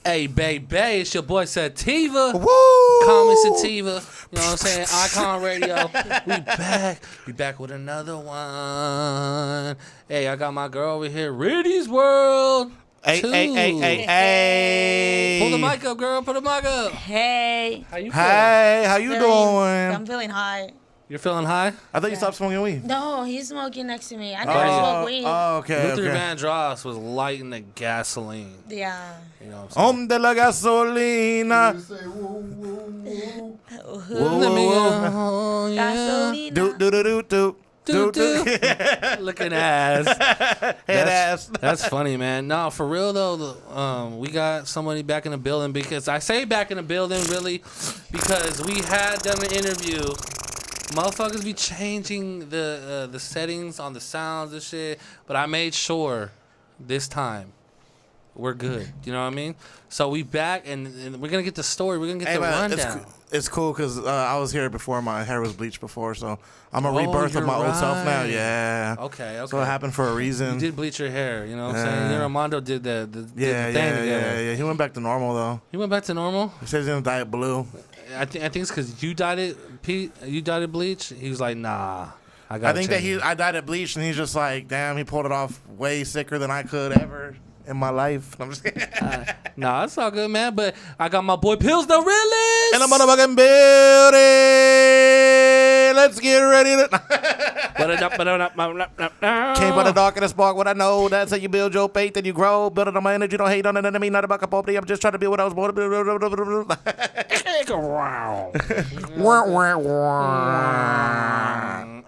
Hey, baby, it's your boy Sativa. Woo! Call me Sativa. You know what I'm saying? Icon Radio. We back with another one. Hey, I got my girl over here, Riddy's World. Hey. Pull the mic up, girl. Pull the mic up. Hey. How you feeling? Hey, how you doing? I'm feeling high. You're feeling high? I thought you stopped smoking weed. No, he's smoking next to me. I never smoke weed. Oh, okay. Luther Vandross was lighting the gasoline. Yeah. You know what I'm saying? De la gasolina. Let me go. Gasolina. Do. Looking ass. Head ass. That's funny, man. No, for real though, we got somebody back in the building because I say back in the building really because we had done an interview. Motherfuckers be changing the settings on the sounds and shit, but I made sure this time we're good. You know what I mean? So we back and we're gonna get the story. We're gonna get the rundown. It's cool because I was here before. My hair was bleached before, so I'm a rebirth of my old self now. Yeah. Okay. So it happened for a reason. You did bleach your hair. You know what I'm saying? You Armando did the thing together. Yeah. He went back to normal though. He went back to normal. He says he's gonna dye it blue. I think it's because you dyed it, Pete. You dyed it bleach. He was like, nah. I think I dyed it bleach, and he's just like, damn, he pulled it off way sicker than I could ever in my life. I'm just kidding. Nah, it's all good, man. But I got my boy Pillz, the realest. In the motherfucking building. Let's get ready to. Came by the darkest spark. What I know, that's how you build your faith and you grow. Building on my energy, don't hate on the enemy. Not about property. I'm just trying to be what I was born to be.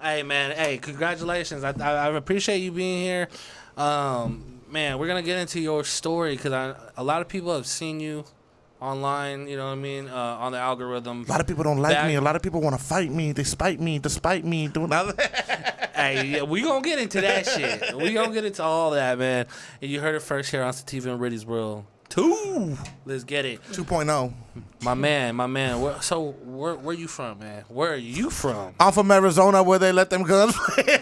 Hey, man. Hey, congratulations. I appreciate you being here. Man, we're going to get into your story because a lot of people have seen you online, you know what I mean, on the algorithm. A lot of people don't like me. A lot of people want to fight me. They spite me despite me doing that. Hey, yeah, we going to get into that shit. We going to get into all that, man. And you heard it first here on Sativa and Riddy's World 2. Let's get it. 2.0. My man. Where you from, man? Where are you from? I'm from Arizona where they let them guns play.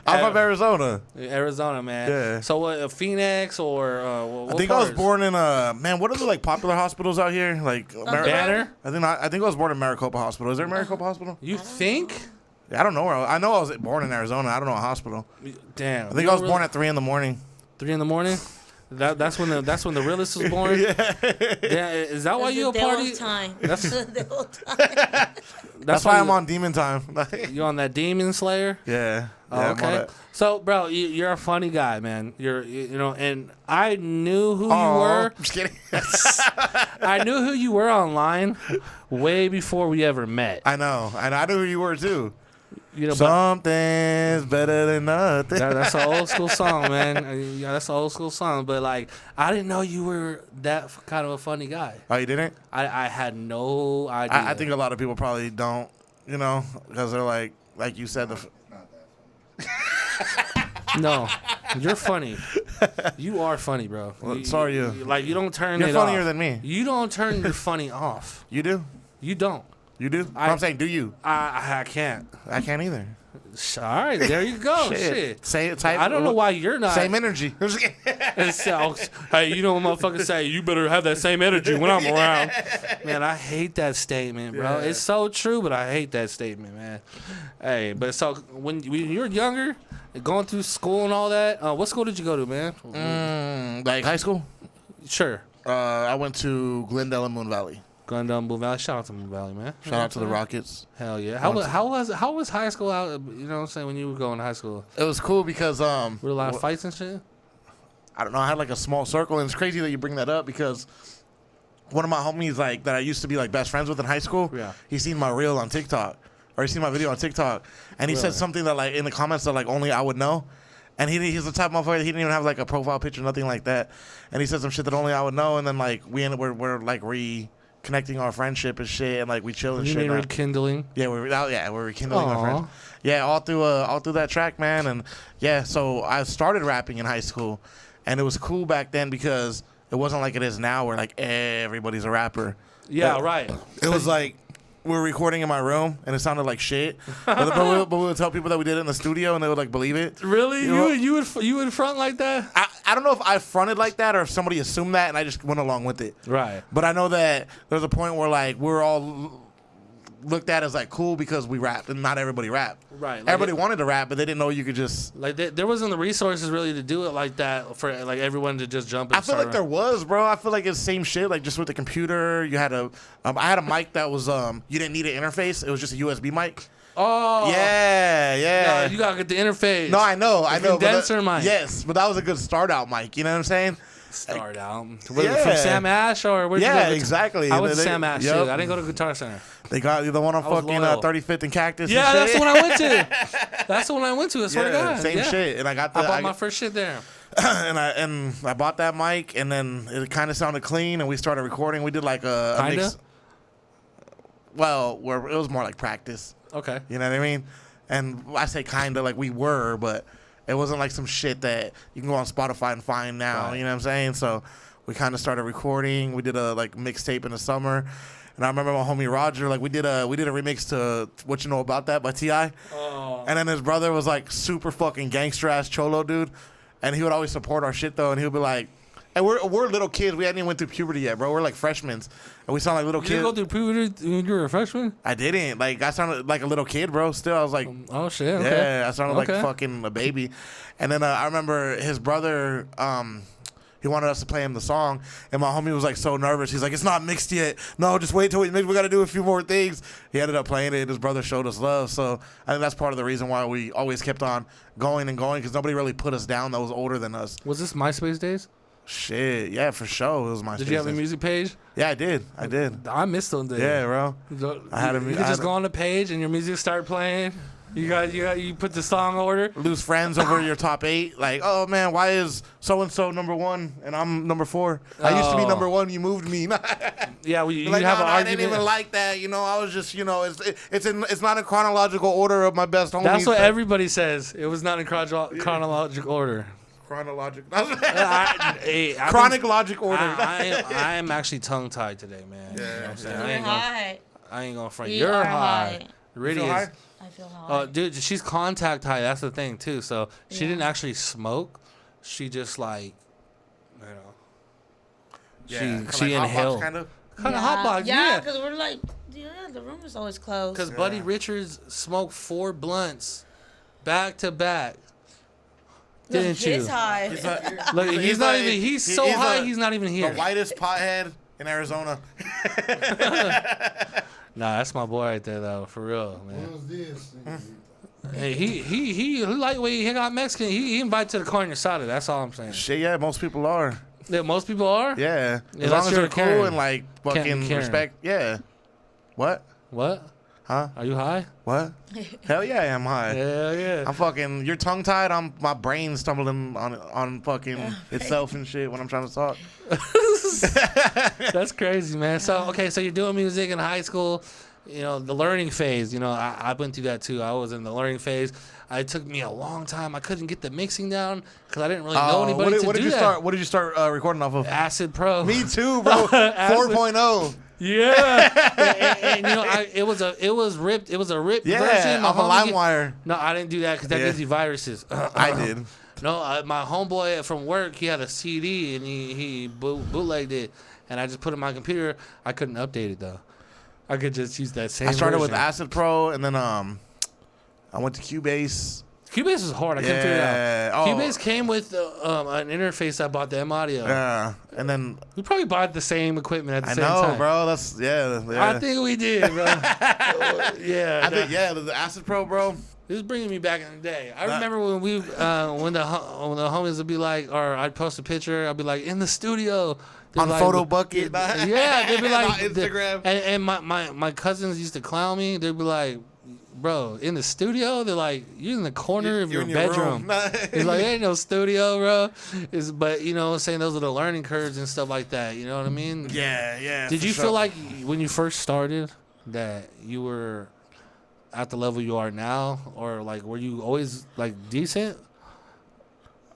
I'm from Arizona. Arizona, man. Yeah. So what, Phoenix or what I think parts? I was born in man, what are the like popular hospitals out here? Like Banner? I think I was born in Maricopa Hospital. Is there a Maricopa Hospital? You think? Yeah, I don't know where I know I was born in Arizona. I don't know a hospital. Damn. I think I was born at 3 in the morning. 3 in the morning? That's when the realest was born. Yeah. Is that why you a party? Time. That's the whole time. That's why I'm on demon time. You on that demon slayer? Yeah. Oh, okay. So, bro, you're a funny guy, man. You know, and I knew who you were. I'm just kidding. I knew who you were online way before we ever met. I know, and I knew who you were too. You know, something's better than nothing. That's an old school song, man. Yeah, that's an old school song. But like, I didn't know you were that kind of a funny guy. Oh, you didn't? I had no idea. I think a lot of people probably don't, you know, because they're like you said. No, you're funny. You are funny, bro. Well, so are you. Like, you don't turn You're it funnier off. than me. You don't turn your funny off. You do? You don't. You do? I'm saying, do you? I can't. I can't either. All right, there you go. Shit. Say type. I don't know why you're not. Same energy. Hey, you know what motherfuckers say? You better have that same energy when I'm around. Man, I hate that statement, bro. Yeah. It's so true, but I hate that statement, man. Hey, but so when you were younger, going through school and all that, what school did you go to, man? Like high school? Sure. I went to Glendale and Moon Valley. Glendale, Moon Valley. Shout out to Moon Valley, man. Shout out to the Rockets. Hell yeah. How was high school out? You know what I'm saying, when you were going to high school? It was cool because were there a lot of fights and shit? I don't know. I had like a small circle, and it's crazy that you bring that up because one of my homies like that I used to be like best friends with in high school. Yeah. He seen my reel on TikTok, or he seen my video on TikTok, and he said something that like in the comments that like only I would know. And he's the type of motherfucker, he didn't even have like a profile picture, nothing like that. And he said some shit that only I would know, and then like we're like connecting our friendship and shit, and like we chill and You shit. mean rekindling? Yeah, we're rekindling our Aww. friends. Yeah, all through that track, man. And yeah, so I started rapping in high school, and it was cool back then because it wasn't like it is now, where like everybody's a rapper. Yeah, right. It was like we were recording in my room, and it sounded like shit. But we would tell people that we did it in the studio, and they would like believe it. Really? You know? You would front like that? I don't know if I fronted like that or if somebody assumed that, and I just went along with it. Right. But I know that there's a point where like we're all looked at as like cool because we rapped, and not everybody rapped. Right. Like Everybody wanted to rap, but they didn't know you could just. Like there wasn't the resources really to do it like that for like everyone to just jump. And I feel like there was, bro. I feel like it's the same shit. Like just with the computer, you had a. I had a mic that was you didn't need an interface. It was just a USB mic. Oh. Yeah. No, you gotta get the interface. No, I know. Condenser mic. Yes, but that was a good start out mic. You know what I'm saying? Start out. Yeah. From Sam Ash or where'd you go? Exactly. I went to Sam Ash too. I didn't go to Guitar Center. They got the one on fucking 35th and Cactus. Yeah, and that's shit. the one I went to. That's the one I went to. I swear to God. Same shit. And I bought my first shit there. and I bought that mic, and then it kind of sounded clean, and we started recording. We did like a mix. Well, where it was more like practice. Okay. You know what I mean? And I say kind of like we were, but it wasn't like some shit that you can go on Spotify and find now. Right. You know what I'm saying? So we kind of started recording. We did a like mixtape in the summer. And I remember my homie Roger, like we did a remix to What You Know About That by T.I. Oh. And then his brother was like super fucking gangster ass cholo dude. And he would always support our shit though. And he would be like, and we're little kids. We hadn't even went through puberty yet, bro. We're like freshmen. And we sound like little kids. You didn't go through puberty when you were a freshman? I didn't. Like I sounded like a little kid, bro. Still, I was like, oh shit. Okay. Yeah, I sounded like fucking a baby. And then I remember his brother, he wanted us to play him the song, and my homie was like so nervous. He's like, "It's not mixed yet. No, just wait till we mix. We got to do a few more things." He ended up playing it, and his brother showed us love. So I think that's part of the reason why we always kept on going and going, because nobody really put us down that was older than us. Was this MySpace days? Shit, yeah, for sure. It was MySpace. Did you have a music page? Yeah, I did. I missed those days. Yeah, bro. I had a. You could just go on the page and your music start playing. You put the song order. Lose friends over your top 8. Like, oh man, why is so and so number 1 and I'm number 4? I used to be number 1. You moved me. Yeah, you like, have an argument. I didn't even like that. You know, I was just, it's not in chronological order of my best homies. That's what everybody says. It was not in chronological order. Chronological order. I am actually tongue tied today, man. Yeah, you know what I'm saying? High. I ain't gonna front. You You're are high. Really is. I feel high. Dude, she's contact high. That's the thing too. So she didn't actually smoke. She just like, you know. She like inhaled. Kind of hot box. Yeah, because we're like, the room is always closed. Because Buddy Richards smoked 4 blunts back to back. Didn't you? He's high. Look, he's not even. He's so high. He's not even here. The whitest pothead in Arizona. Nah, that's my boy right there, though. For real, man. What was this? Hey, he lightweight. He got Mexican. He invited to the carne asada. That's all I'm saying. Shit, yeah, most people are. Yeah, most people are. Yeah, Yeah, as long as you're they're a Karen. cool and like fucking respect. Yeah. What? What? Huh? Are you high? What? Hell yeah, I'm high. Yeah, yeah. I'm fucking. You're tongue tied. My brain stumbling on fucking itself and shit when I'm trying to talk. That's crazy, man. So okay, so you're doing music in high school. You know, the learning phase. You know, I went through that too. I was in the learning phase. It took me a long time. I couldn't get the mixing down because I didn't really know anybody to do that. What did you start recording off of? Acid Pro. Me too, bro. 4.0. Yeah, and you know, it was ripped. It was a ripped version. Off of LimeWire. No, I didn't do that because that gives you viruses. I did. No, my homeboy from work, he had a CD and he bootlegged it, and I just put it on my computer. I couldn't update it though. I could just use that same. I started version. with Acid Pro, and then I went to Cubase. Cubase was hard. I couldn't figure it out. Oh. Cubase came with an interface I bought the M Audio. Yeah, and then we probably bought the same equipment at the same time. I know, time. bro. That's yeah. I think we did, bro. Yeah. I think the Acid Pro, bro. This is bringing me back in the day. I remember when when the homies would be like, or I'd post a picture, I'd be like, in the studio. On like, Photo Bucket. Yeah, they'd be like, on Instagram. And my cousins used to clown me. They'd be like, bro, in the studio? They're like, you're in the corner of your bedroom. It's like, ain't no studio, bro. But, you know, saying those are the learning curves and stuff like that. You know what I mean? Yeah. Did you feel like when you first started that you were at the level you are now? Or, like, were you always, like, decent?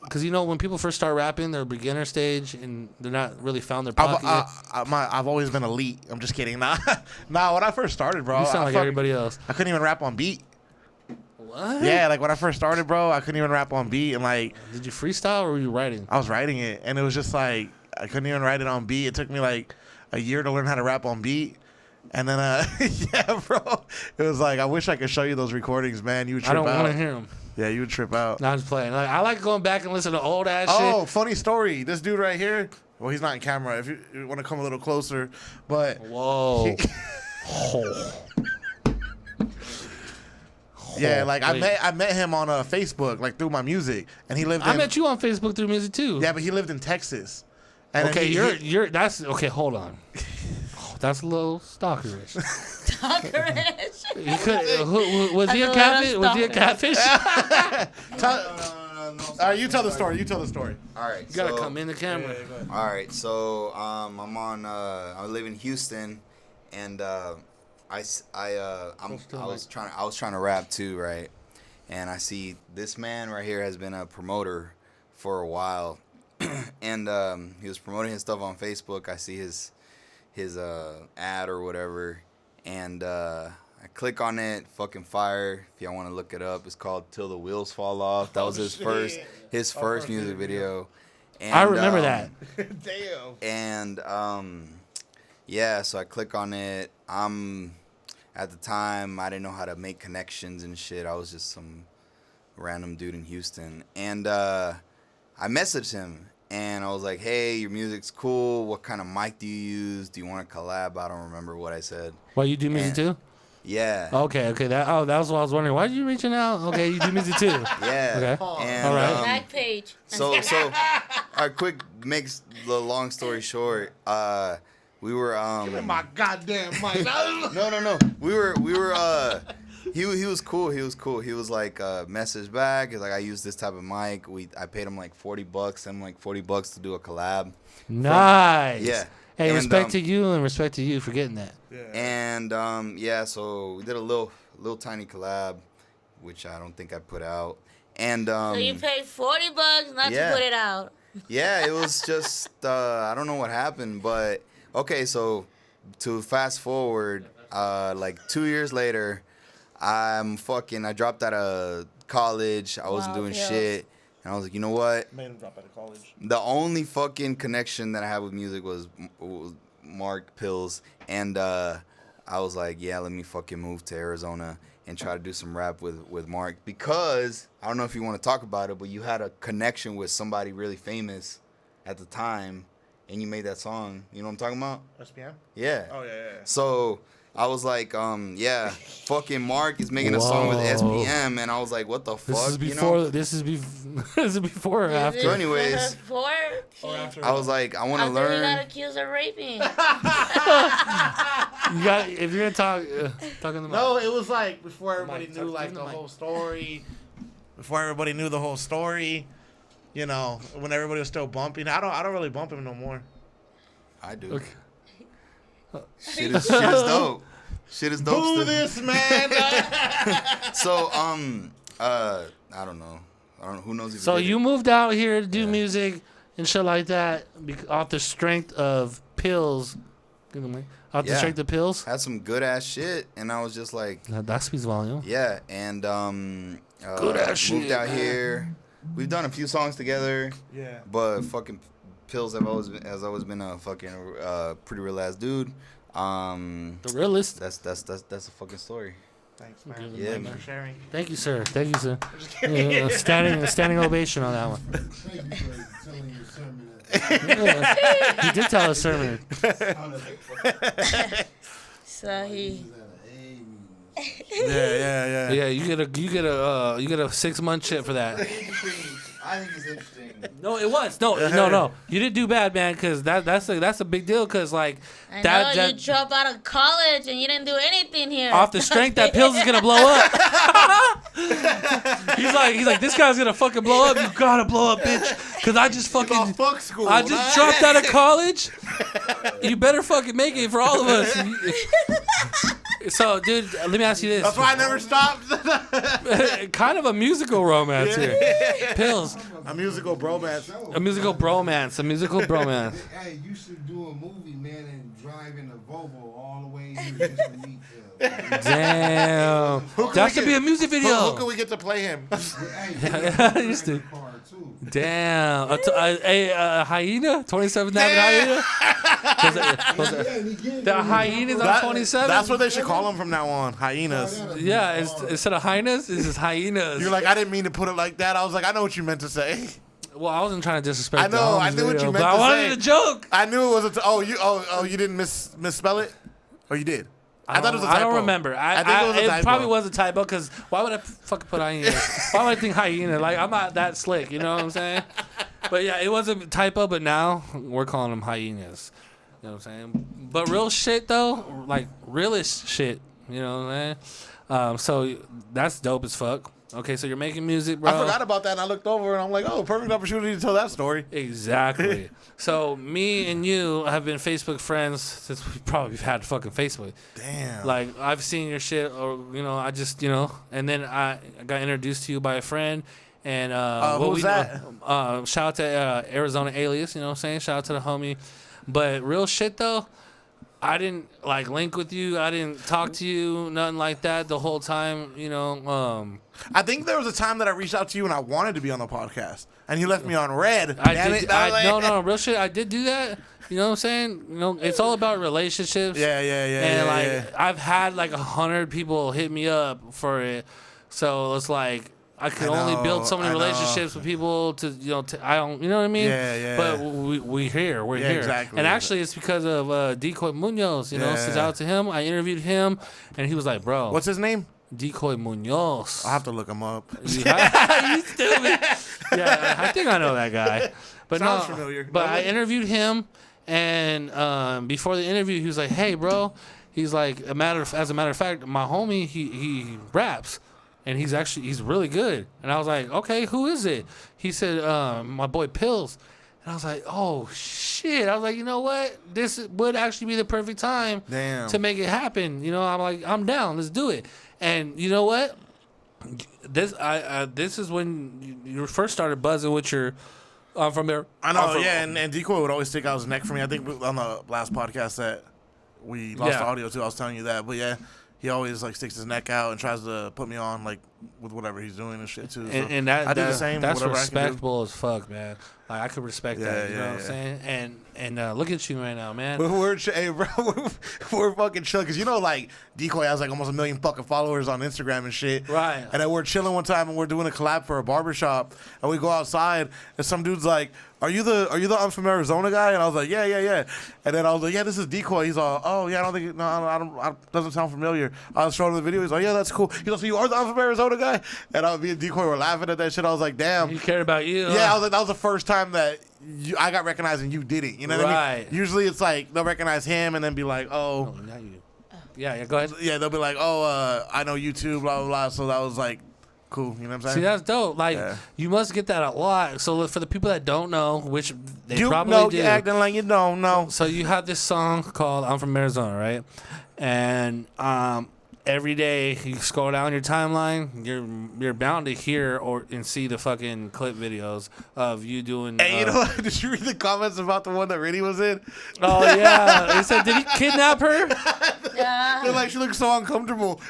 because when people first start rapping, they're beginner stage and they're not really found their pocket yet. I've always been elite. I'm just kidding. Nah, when I first started, bro, You sound like everybody else. I couldn't even rap on beat. What? Yeah, like when I first started, bro, I couldn't even rap on beat, and like, Did you freestyle or were you writing? I was writing it, and it was just like I couldn't even write it on beat. It took me like a year to learn how to rap on beat. And then, yeah, bro, it was like, I wish I could show you those recordings, man. You would trip out. I don't want to hear them. Yeah, you would trip out. No, I'm just playing. Like, I like going back and listen to old ass shit. Oh, funny story. This dude right here, well, he's not in camera. If you want to come a little closer, but. Whoa. Yeah, like I met him on Facebook, like through my music, and he lived. I met you on Facebook through music too. Yeah, but he lived in Texas. And okay, you're that's okay. Hold on, that's a little stalkerish. Stalkerish. He could. Was he a catfish? Was he a catfish? No. All right, you tell the story. All right, You gotta come in the camera. Yeah, all right, so I'm on. I live in Houston, and I was trying to rap too, right? And I see this man right here has been a promoter for a while, and he was promoting his stuff on Facebook. I see his ad or whatever, and I click on it. Fucking fire! If y'all want to look it up, it's called "Till the Wheels Fall Off." That was his first music video. And, I remember that. Damn. And yeah, so I click on it. At the time, I didn't know how to make connections and shit. I was just some random dude in Houston. And I messaged him, and I was like, hey, your music's cool. What kind of mic do you use? Do you want to collab? I don't remember what I said. Well, you do music too? Yeah. Okay. That was what I was wondering. Why are you reaching out? Okay, you do music too. Yeah. Okay. And, all right. Back page. So, our quick makes the long story short. We were My goddamn mic. No. We were he was cool. He was like message back. He's like, I use this type of mic. I paid him like $40, him like $40 to do a collab. Nice. Yeah. Hey, And, respect to you and respect to you for getting that. Yeah. And yeah, so we did a little tiny collab, which I don't think I put out. And So you paid $40 not yeah. to put it out. Yeah, it was just I don't know what happened, but okay, so to fast forward, like 2 years later, I dropped out of college. I wasn't doing Pillz. shit. And I was like, you know what? Made him drop out of college. The only fucking connection that I had with music was Mark Pillz. And I was like, yeah, let me fucking move to Arizona and try to do some rap with Mark. Because, I don't know if you want to talk about it, but you had a connection with somebody really famous at the time. And you made that song. You know what I'm talking about? SPM? Yeah. Oh, yeah. So I was like, yeah, fucking Mark is making a song with SPM, and I was like, what the fuck? This is before. This is before or after. So anyways, Before? Or after. I was like, I want to After he got learn. accused of raping. You got. If you're gonna talk in the mic. No, it was like before everybody Mike, knew talk like in the the mic. whole story. Before everybody knew the whole story, you know, when everybody was still bumping. I don't really bump him no more. I do. Okay. Shit is dope. Shit is dope. Boo still. this man. So I don't know. Who knows if So did you it. moved out here to do music and shit like that off the strength of Pillz. Off the Yeah. strength of Pillz. had some good ass shit, and I was just like, That speaks volume. yeah, and Good ass moved shit, out man. here. We've done a few songs together. Yeah. But fucking Pillz has always been a fucking pretty real ass dude. The realest. That's a fucking story. Thanks, man. Give it Thanks man. for sharing. Thank you, sir. Yeah, standing ovation on that one. Thank you for telling your sermon. Yeah. He did tell a sermon. So he. Yeah. Yeah, you get a 6-month shit for that. I think it's interesting. No, it was no. You didn't do bad, man, because that's a big deal. Because like I that, know you dropped out of college and you didn't do anything here. off the strength that Pillz is gonna blow up. he's like this guy's gonna fucking blow up. You gotta blow up, bitch. Because I just fucking fuck school. I just dropped out of college. You better fucking make it for all of us. So, dude, let me ask you this. That's why I never stopped. Kind of a musical romance here. Pillz. A musical bromance. A musical bromance. A musical bromance. Hey, you should do a movie, man, and drive in a Volvo all the way here just to meet them. Damn. That should be a music Who video. can we get to play him? Hey, you used to. car too. Damn. A hyena? 27th Avenue hyena? The hyenas on 27? That's what they should call them from now on. Hyenas. Yeah, instead of hyenas, it's just hyenas. You're like, I didn't mean to put it like that. I was like, I know what you meant to say. Well, I wasn't trying to disrespect. I know, the I knew what you video, meant but to I wanted say. a joke. I knew it was you didn't misspell it? Or you did? I thought it was a typo. I don't remember. I think it was a typo. Probably was a typo because why would I fucking put hyena? Why would I think hyena? Like, I'm not that slick, you know what I'm saying? But yeah, it was a typo, but now we're calling them hyenas. You know what I'm saying? But real shit, though, like realest shit, you know what I'm saying? So that's dope as fuck. Okay, so you're making music, bro. I forgot about that, and I looked over, and I'm like, oh, perfect opportunity to tell that story. Exactly. So me and you have been Facebook friends since we probably had fucking Facebook. Damn. Like, I've seen your shit, or, I just, and then I got introduced to you by a friend. And who's that? Shout out to Arizona Alias, you know what I'm saying? Shout out to the homie. But real shit, though, I didn't, link with you. I didn't talk to you, nothing like that the whole time, I think there was a time that I reached out to you and I wanted to be on the podcast, and you left me on red. No, real shit. I did do that. You know what I'm saying? It's all about relationships. Yeah. And I've had 100 people hit me up for it, so it's like I could only build so many relationships with people to I don't, you know what I mean? Yeah. But we're here. We're here. Exactly. And actually, it's because of Decoy Munoz. Shout out to him. I interviewed him, and he was like, "Bro, what's his name?" Decoy Munoz. I'll have to look him up. You stupid. Yeah, I think I know that guy. But Sounds familiar. But I interviewed him, and before the interview, he was like, "Hey, bro," he's like, as a matter of fact, my homie, he raps, and he's really good. And I was like, "Okay, who is it?" He said, "My boy Pillz." And I was like, "Oh shit!" I was like, "You know what? This would actually be the perfect time to make it happen." I'm like, "I'm down. Let's do it." And you know what? This is when you first started buzzing with your from there. I know, and Decoy would always stick out his neck for me. I think on the last podcast that we lost the audio too, I was telling you that. But yeah, he always sticks his neck out and tries to put me on with whatever he's doing and shit too. So and that, I do the same. That's respectable as fuck, man. I could respect that. You know what I'm saying? And look at you right now, man. But we're fucking chilling because Decoy has almost 1 million fucking followers on Instagram and shit. Right. And then we're chilling one time and we're doing a collab for a barbershop and we go outside and some dude's like, Are you the I'm from Arizona guy? And I was like, yeah. And then I was like, yeah, this is Decoy. He's all, oh yeah, I don't doesn't sound familiar. I was showing him the video. He's like, yeah, that's cool. He's like, so you are the I'm from Arizona guy? And me and Decoy were laughing at that shit. I was like, damn. He cared about you. Yeah, I was like, that was the first time that I got recognized and you didn't. You know what I mean? Usually it's they'll recognize him and then be like, oh. No, not you. Yeah, go ahead. Yeah, they'll be like, oh, I know you too, blah, blah, blah. So that was cool. You know what I'm saying? See, that's dope. You must get that a lot. So for the people that don't know, which they you probably know, do. you're acting like you don't know. So you have this song called I'm From Arizona, right? And every day you scroll down your timeline, you're bound to hear and see the fucking clip videos of you doing. Hey, you know what? Did you read the comments about the one that Riddy was in? Oh yeah, it said, did he kidnap her? Yeah. They're like, she looks so uncomfortable.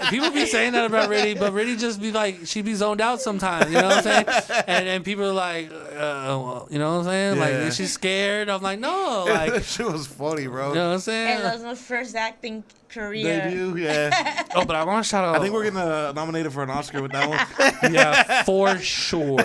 People be saying that about Riddy, but Riddy just be like, she be zoned out sometimes. You know what I'm saying? And people are like, you know what I'm saying? Yeah. Is she scared? I'm like, no. That shit was funny, bro. You know what I'm And saying? that was my first acting career. Debut, yeah. Oh, but I want to shout out. I think we're getting nominated for an Oscar with that one. Yeah, for sure.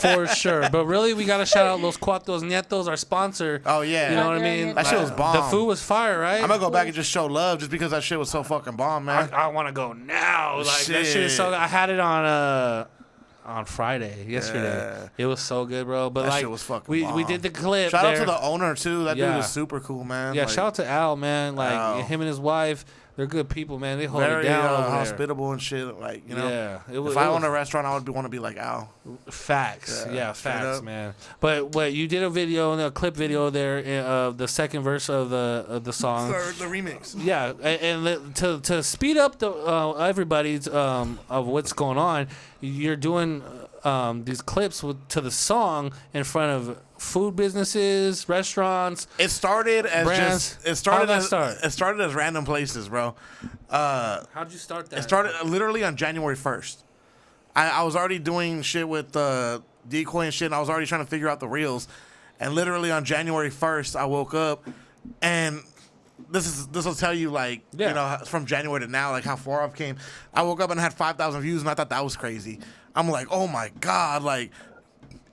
For sure. But really, we got to shout out Los Cuatros Nietos, our sponsor. Oh, yeah. You know what I mean? That shit was bomb. The food was fire, right? I'm going to go back and just show love just because that shit was so fucking bomb, man. I want to go now. That shit is so good. I had it on Friday, yesterday. Yeah. It was so good, bro. But that shit was fucking we bomb. did the clip. Shout there. out to the owner, too. That dude was super cool, man. Yeah, shout out to Al, man. Al. Him and his wife. They're good people, man. They hold Very it down over there. hospitable and shit. Like, you know. Yeah. If I own a restaurant, I would want to be like Al. Facts. Yeah, straight facts, up. man. But what you did a video, a clip video there of the second verse of the song. The remix. Yeah, and to speed up the everybody's of what's going on, you're doing these clips to the song in front of food businesses, restaurants. It started as brands. It started How did that as start? It started as random places, bro. How'd you start that? It started literally on January 1st. I was already doing shit with Decoy and shit, and I was already trying to figure out the reels. And literally on January 1st, I woke up, and this will tell you, like, you know, from January to now, like, how far I've came. I woke up and had 5,000 views, and I thought that was crazy. I'm like, oh, my God, like,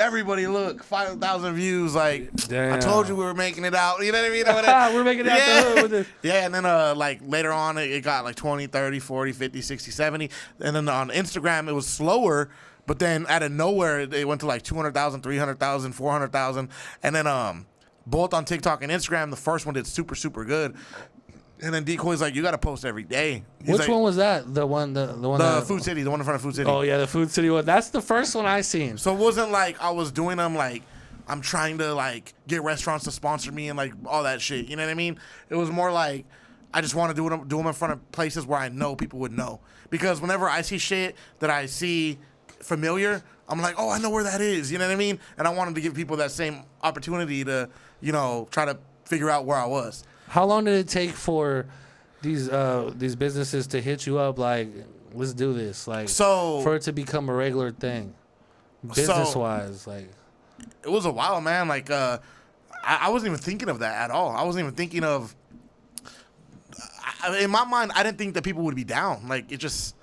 everybody look, 5,000 views. Like, damn. I told you we were making it out. You know what I mean? We're making it out the hood with this. Yeah, and then like later on, it got like 20, 30, 40, 50, 60, 70. And then on Instagram, it was slower. But then out of nowhere, it went to like 200,000, 300,000, 400,000. And then both on TikTok and Instagram, the first one did super, super good. And then Decoy's like, you got to post every day. He's Which like, one was that? The one the Food City, the one in front of Food City. Oh yeah, the Food City one. That's the first one I seen. So it wasn't like I was doing them like I'm trying to like get restaurants to sponsor me and like all that shit. You know what I mean? It was more like I just want to do them in front of places where I know people would know. Because whenever I see shit that I see familiar, I'm like, oh, I know where that is. You know what I mean? And I wanted to give people that same opportunity to, you know, try to figure out where I was. How long did it take for these businesses to hit you up like, let's do this, like, So for it to become a regular thing, business wise, like? It was a while, man. Like, I wasn't even thinking of that at all. I wasn't even thinking of. In my mind, I didn't think that people would be down. Like, it just.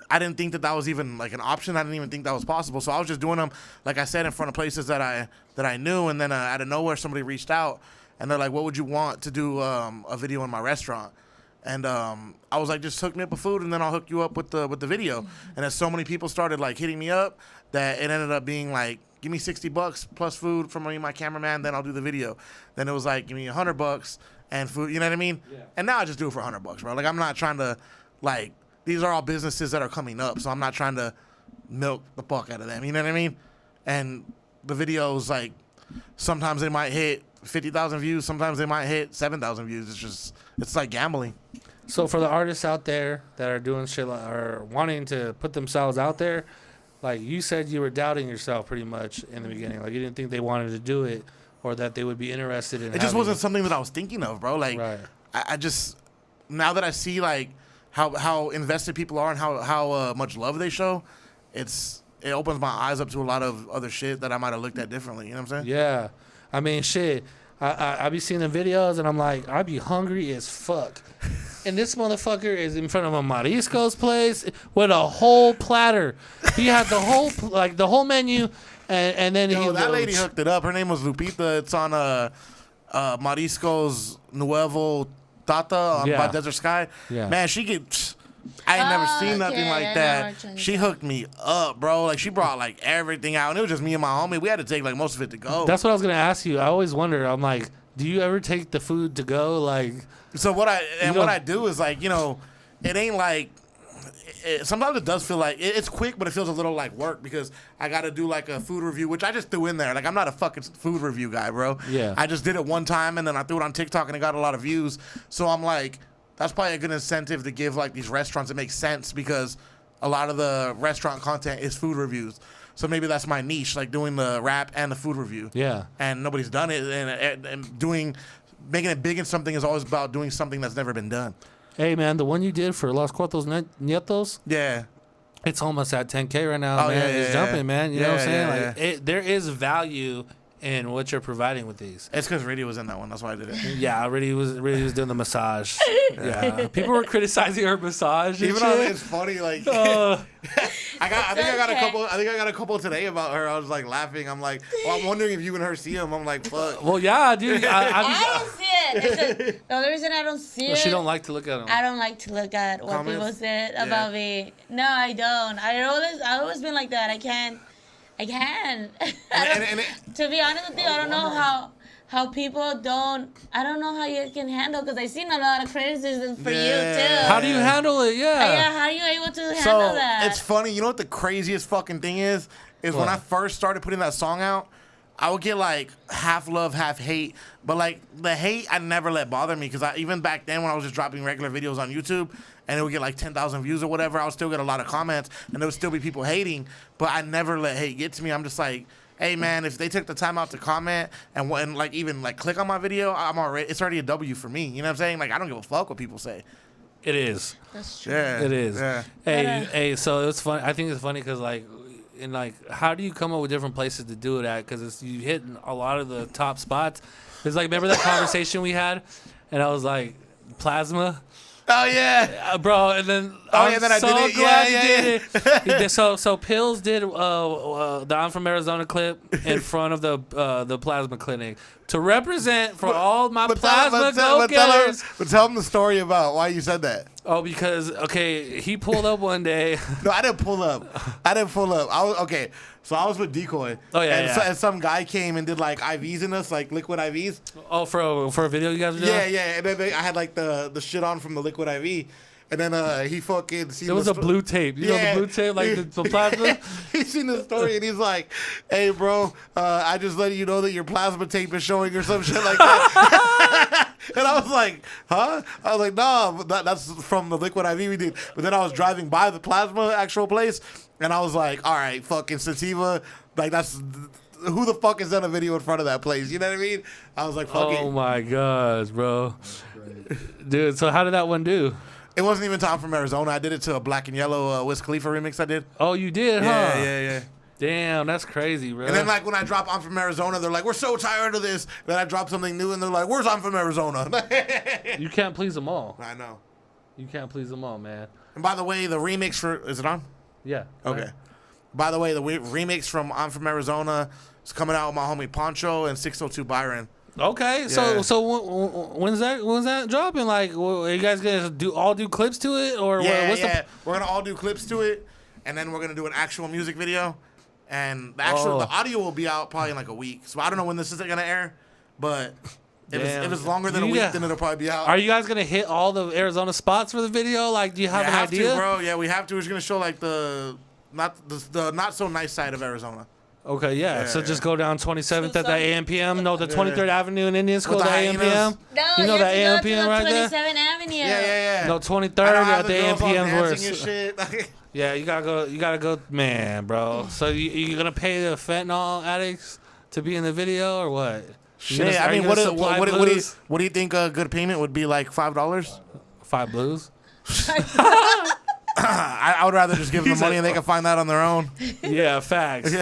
I didn't think that was even like an option. I didn't even think that was possible. So I was just doing them, like I said, in front of places that I knew. And then out of nowhere, somebody reached out, and they're like, "What would you want to do a video in my restaurant?" And I was like, "Just hook me up with food, and then I'll hook you up with the video." And then so many people started like hitting me up that it ended up being like, "Give me $60 plus food from me and my cameraman, then I'll do the video." Then it was like, "Give me $100 and food." You know what I mean? Yeah. And now I just do it for $100, bro. Like, I'm not trying to like. These are all businesses that are coming up, so I'm not trying to milk the fuck out of them. You know what I mean? And the videos, like, sometimes they might hit 50,000 views, sometimes they might hit 7,000 views. It's like gambling. So for the artists out there that are doing shit or wanting to put themselves out there, like you said, you were doubting yourself pretty much in the beginning. Like, you didn't think they wanted to do it or that they would be interested in it. It just wasn't something that I was thinking of, bro. Like, right. I just, now that I see, like, how invested people are and how much love they show, it opens my eyes up to a lot of other shit that I might have looked at differently. You know what I'm saying? Yeah. I mean, shit. I be seeing the videos and I'm like, I be hungry as fuck. And this motherfucker is in front of a Marisco's place with a whole platter. He had the whole menu, and then that lady hooked it up. Her name was Lupita. It's on Marisco's Nuevo Tata by Desert Sky. Yeah. Man, she gets. I ain't never seen nothing like that. She hooked me up, bro. Like, she brought like everything out, and it was just me and my homie. We had to take like most of it to go. That's what I was gonna ask you. I always wonder. I'm like, do you ever take the food to go? Like, so what I do is, like, you know, it ain't like. Sometimes it does feel like it's quick, but it feels a little like work because I got to do like a food review, which I just threw in there. Like, I'm not a fucking food review guy, bro. Yeah. I just did it one time, and then I threw it on TikTok, and it got a lot of views. So I'm like, that's probably a good incentive to give like these restaurants. It makes sense because a lot of the restaurant content is food reviews. So maybe that's my niche, like doing the rap and the food review. Yeah. And nobody's done it, and making it big in something is always about doing something that's never been done. Hey, man, the one you did for Los Cuartos Nietos? Yeah. It's almost at 10K right now, man. It's jumping, man. You know what I'm saying? Like, there is value in what you're providing with these. It's because Riddy was in that one. That's why I did it. Yeah, Riddy was doing the massage. Yeah. People were criticizing her massage. Even though it's funny, like I think I got a couple today about her. I was like laughing. I'm like, well, I'm wondering if you and her see them. I'm like, fuck. Well, yeah, dude. I don't see it. The only reason I don't see it. She don't like to look at them. I don't like to look at what people said about me. No, I don't. I always been like that. I can't. To be honest with you, I don't know how people don't. I don't know how you can handle, because I've seen a lot of criticism for you too. How do you handle it? Yeah, how are you able to handle So that? it's funny. You know what the craziest fucking thing is? Is when I first started putting that song out, I would get like half love, half hate. But like the hate, I never let bother me, because even back then when I was just dropping regular videos on YouTube and it would get like 10,000 views or whatever, I would still get a lot of comments and there would still be people hating. But I never let hate get to me. I'm just like, hey man, if they took the time out to comment and like even like click on my video, it's already a W for me. You know what I'm saying? Like I don't give a fuck what people say. It is. That's true. Yeah, It is. Yeah. Hey, so it's funny. I think it's funny because how do you come up with different places to do it at? Because you hit a lot of the top spots. It's like, remember that conversation we had, and I was like, plasma. Oh yeah, bro, and then I did it. Glad Yeah, you did it. So Pillz did the I'm from Arizona clip in front of the plasma clinic to represent for all my plasma go-getters. But tell them the story about why you said that. Oh, because he pulled up one day. No, I didn't pull up. I was So I was with Decoy. Oh yeah, and, yeah. and some guy came and did like IVs in us, like liquid IVs. Oh, for a video you guys were doing? Yeah. And then I had like the shit on from the liquid IV. And then he fucking seen It was a blue tape. You know the blue tape, like the plasma? He seen the story and he's like, hey, bro, I just letting you know that your plasma tape is showing or some shit like that. And I was like, huh? I was like, nah, that's from the liquid IV we did. But then I was driving by the plasma actual place and I was like, all right, fucking Sativa, like that's... Who the fuck has done a video in front of that place? You know what I mean? I was like, fuck it. Oh my gosh, bro. Dude, so how did that one do? It wasn't even Tom from Arizona. I did it to a Black and Yellow Wiz Khalifa remix I did. Oh, you did, huh? Yeah. Damn, that's crazy, bro. And then, like, when I drop I'm from Arizona, they're like, we're so tired of this. Then I drop something new, and they're like, where's I'm from Arizona? You can't please them all. I know. You can't please them all, man. And by the way, the remix for... Is it on? Yeah. Okay. Right. By the way, the remix from I'm from Arizona is coming out with my homie Poncho and 602 Byron. Okay, Yeah. so when's that dropping? Like, are you guys gonna do clips to it, or what's We're gonna all do clips to it, and then we're gonna do an actual music video, and the audio will be out probably in like a week. So I don't know when this is gonna air, but if it's longer than a week, then it'll probably be out. Are you guys gonna hit all the Arizona spots for the video? Like, do you have an idea? bro? Yeah, we have to. We're just gonna show like the not so nice side of Arizona. Okay, yeah. So just go down 27th at the AM/PM. No, the 23rd Yeah. Avenue in Indian School, With the the AM/PM. hyenas. No, You know you that have to go AM/PM to right there? 27th Avenue. Yeah. No, I 23rd don't have at the girls all AM/PM dancing and worse. shit. Yeah, you gotta go, man, bro. So you gonna pay the fentanyl addicts to be in the video or what? Shit, I mean, what do you think a good payment would be? Like $5? 5 blues? I would rather just give them the money and they can find that on their own. Yeah, facts.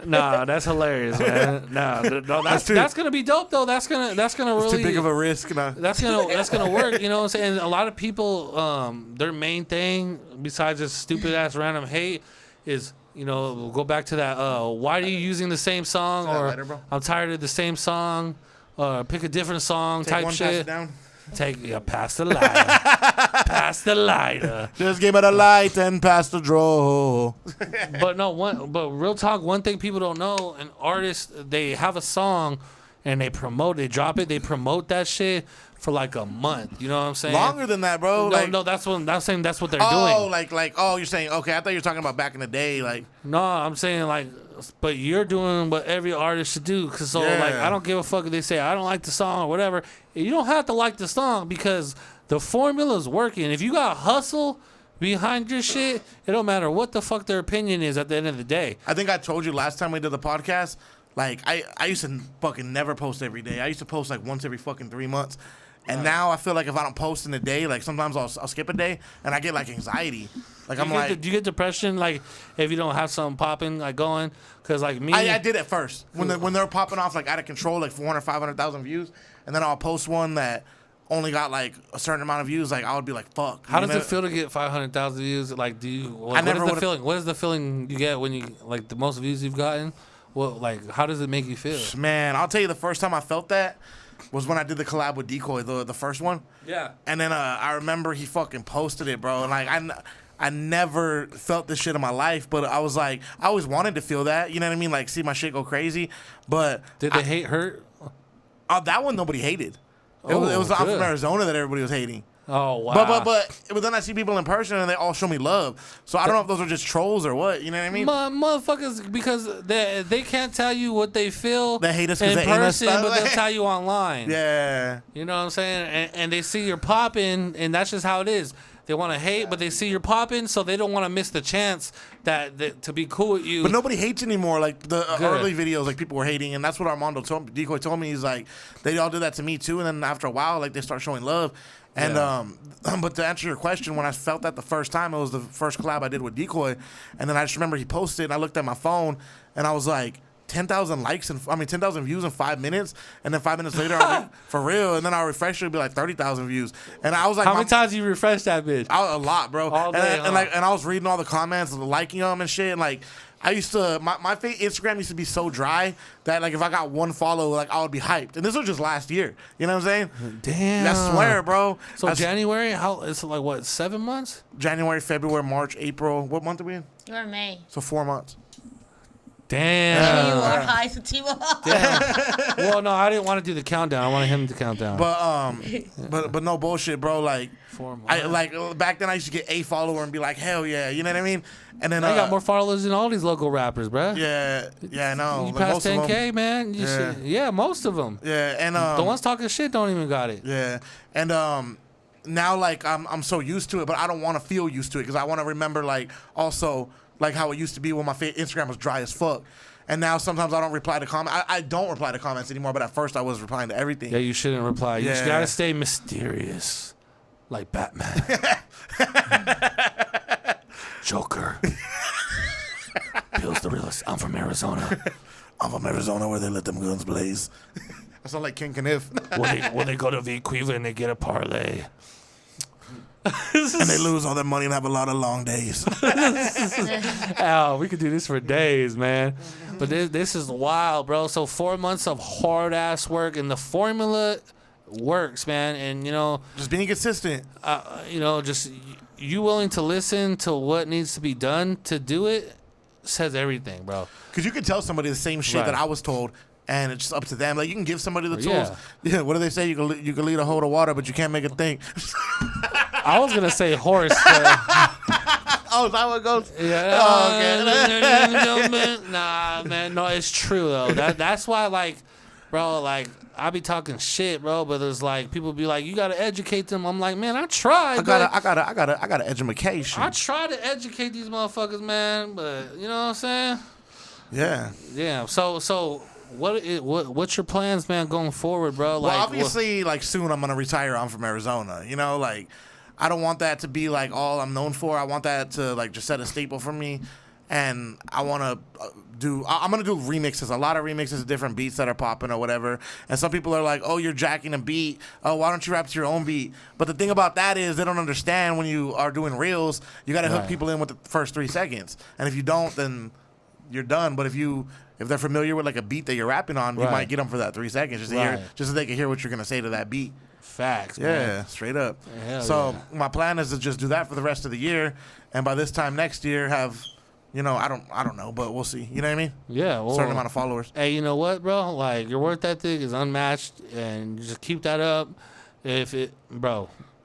Nah, that's hilarious, man. That's gonna be dope though. That's gonna really It's too big of a risk. No. That's gonna work. You know what I'm saying? A lot of people, their main thing besides just stupid ass random hate is, you know, we'll go back to that. Why are you using the same song? Or lighter, bro? I'm tired of the same song. Pick a different song. Take type one, shit. pass it down. Pass the lighter. Pass the lighter. Just give it a light and pass the draw. But real talk, one thing people don't know, an artist, they have a song and they drop it, they promote that shit for like a month. You know what I'm saying? Longer than that, bro. No, that's what I'm saying. That's what they're doing. doing. You're saying, okay, I thought you were talking about back in the day. Like, No, I'm saying like, but you're doing what every artist should do. Cause like, I don't give a fuck if they say I don't like the song or whatever. You don't have to like the song because the formula is working. If you got hustle behind your shit, it don't matter what the fuck their opinion is at the end of the day. I think I told you last time we did the podcast, like, I used to fucking never post every day. I used to post like once every fucking 3 months. And now I feel like if I don't post in a day, like sometimes I'll skip a day and I get like anxiety. Like do you get depression like if you don't have something popping like going? Cause like me, I did at first when they're popping off like out of control, like 400, 500,000 views, and then I'll post one that only got like a certain amount of views. Like I would be like, fuck. How does it feel to get 500,000 views? Like, do you? What is the feeling? What is the feeling you get when you like the most views you've gotten? How does it make you feel? Man, I'll tell you the first time I felt that was when I did the collab with Decoy, the first one. Yeah. And then I remember he fucking posted it, bro. And like I never felt this shit in my life, but I was like, I always wanted to feel that. You know what I mean? Like see my shit go crazy. But did the hate hurt? That one nobody hated. It was I'm from Arizona that everybody was hating. Oh wow! But then I see people in person and they all show me love. So I don't know if those are just trolls or what. You know what I mean? Motherfuckers, because they can't tell you what they feel. They hate us in because they hate us. person, but they'll tell you online. Yeah. You know what I'm saying? And they see you're popping, and that's just how it is. They want to hate, but they see you're popping, so they don't want to miss the chance that to be cool with you. But nobody hates anymore. Like the early videos, like people were hating, and that's what Armando Decoy told me. He's like, they all did that to me too, and then after a while, like they start showing love. And but to answer your question, when I felt that the first time, it was the first collab I did with Decoy, and then I just remember he posted, and I looked at my phone, and I was like, 10,000 likes and 10,000 views in 5 minutes, and then 5 minutes later, I was like, for real, and then I'll refresh it, it'd be like 30,000 views, and I was like, how many times you refresh that bitch? A lot, bro. All day, and I was reading all the comments, liking them and shit, and like I used to, my Instagram used to be so dry that like if I got one follow, like I would be hyped, and this was just last year. You know what I'm saying? Damn. I swear, bro. So January, it's like what, 7 months? January, February, March, April. What month are we in? You're May. So 4 months. Damn. You are high sativa. Damn. Well, no, I didn't want to do the countdown. I wanted him to count down. But no bullshit, bro. Like 4 months. I like back then I used to get a follower and be like, hell yeah, you know what I mean? And then I got more followers than all these local rappers, bro. Yeah, I know. You like passed 10K, man. Yeah, most of them. Yeah, and the ones talking shit don't even got it. Yeah, and now like I'm so used to it, but I don't want to feel used to it because I want to remember like also like how it used to be when my Instagram was dry as fuck. And now sometimes I don't reply to comments. I don't reply to comments anymore, but at first I was replying to everything. Yeah, you shouldn't reply. You just gotta stay mysterious, like Batman. Joker. Pillz the realest. I'm from Arizona. I'm from Arizona where they let them guns blaze. I sound like King Kniff. when they go to Vancouver and they get a parlay. And they lose all their money and have a lot of long days. Al, we could do this for days, man. But this is wild, bro. So 4 months of hard ass work, and the formula works, man. And just being consistent. Just you willing to listen to what needs to be done to do it says everything, bro. Because you can tell somebody the same shit that I was told. And it's just up to them. Like you can give somebody the tools. Yeah. What do they say? You can lead a hoe to water, but you can't make it think. I was gonna say horse. Oh, is that what it goes? Yeah. Oh, okay. Nah, man. No, it's true though. That's why, like, bro, like I be talking shit, bro. But there's like people be like, you gotta educate them. I'm like, man, I tried. I gotta education. I try to educate these motherfuckers, man. But you know what I'm saying? Yeah. Yeah. So. What's your plans, man, going forward, bro? Well, obviously, like soon I'm gonna retire. I'm from Arizona. Like I don't want that to be like all I'm known for. I want that to like just set a staple for me, and I want to I'm gonna do remixes, a lot of remixes of different beats that are popping or whatever. And some people are like, oh, you're jacking a beat. Oh, why don't you rap to your own beat? But the thing about that is they don't understand when you are doing reels, you gotta hook people in with the first 3 seconds, and if you don't, then you're done. But if they're familiar with like a beat that you're rapping on, you might get them for that 3 seconds just so they can hear what you're gonna say to that beat. Facts, man. Yeah, straight up. So my plan is to just do that for the rest of the year, and by this time next year have, I don't know, but we'll see. You know what I mean? Yeah, well, certain amount of followers. Hey, you know what, bro? Like your work ethic is unmatched, and you just keep that up. If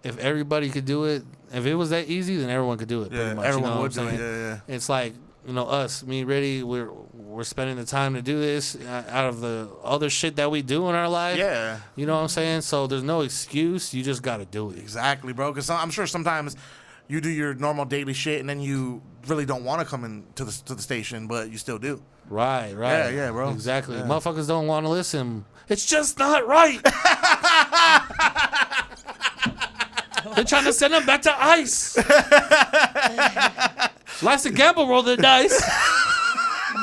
everybody could do it, if it was that easy, then everyone could do it. Pretty much, everyone would do it. Yeah. It's like us, me, Reddy, we're spending the time to do this out of the other shit that we do in our life. Yeah. You know what I'm saying? So there's no excuse. You just got to do it. Exactly, bro. Because I'm sure sometimes you do your normal daily shit and then you really don't want to come in to the station, but you still do. Right. Yeah, bro. Exactly. Yeah. Motherfuckers don't want to listen. It's just not right. They're trying to send them back to ice. Life's a gamble, roll the dice.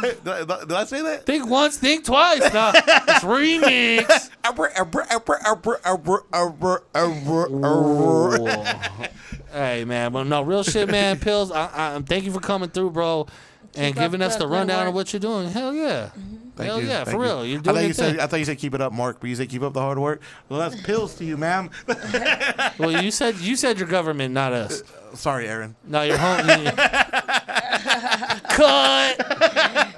Did I say that? Think once, think twice. Nah, it's remix. Hey, man. But no, real shit, man. Pillz, I thank you for coming through, bro, and giving us the rundown of what you're doing. Hell yeah. Hell yeah, for real. You're doing your thing. I thought you said keep it up, Mark, but you said keep up the hard work. Well, that's Pillz to you, ma'am. Well, you said your government, not us. Sorry, Aaron. No, your home. Cut.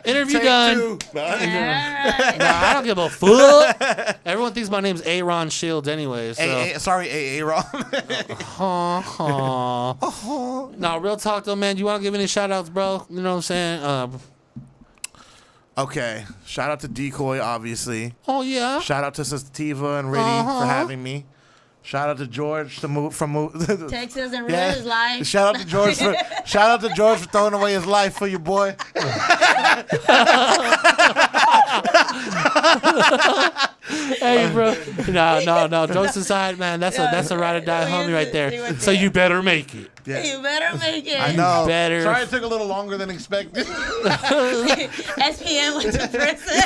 Interview Take done. 2. All right. Nah, I don't give a fuck. Everyone thinks my name's Aaron Shields anyway. So. Sorry, Aaron. Nah, real talk though, man. You want to give any shout outs, bro? You know what I'm saying? Okay. Shout out to Decoy, obviously. Oh yeah. Shout out to Sativa and Riddy for having me. Shout out to George to move from Texas and ruin his life. Shout out to George for throwing away his life for your boy. Hey, bro. No. Jokes aside, man. That's a ride or die homie right there. So you better make it. Yeah. You better make it. I know. Better. Sorry it took a little longer than expected. SPM went to prison.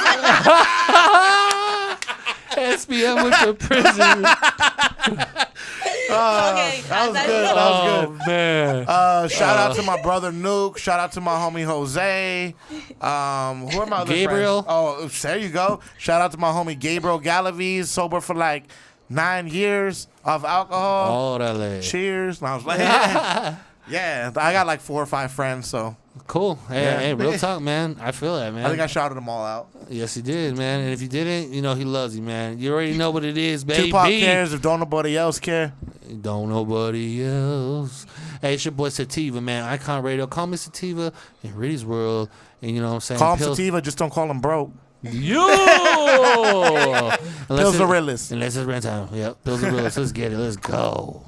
SPM went to prison. Okay, that was good. Oh man. Shout out to my brother Nuke. Shout out to my homie Jose. Who are my other Gabriel. friends? Oh, there you go. Shout out to my homie Gabriel Galaviz, sober for like 9 years of alcohol. Orale. Cheers. And I was like, yeah, I got like 4 or 5 friends, so Cool. Hey, real talk, man. I feel that, man. I think I shouted them all out. Yes, he did, man. And if you didn't, you know he loves you, man. You already know what it is, baby. Tupac cares if don't nobody else care. Don't nobody else. Hey, it's your boy Sativa, man. Icon Radio. Call me Sativa in Riddy's World. And you know what I'm saying? Call him Sativa, just don't call him broke. Yo! Pillz the realest. Unless it's rent time. Yep. Pillz the realest. Let's get it. Let's go.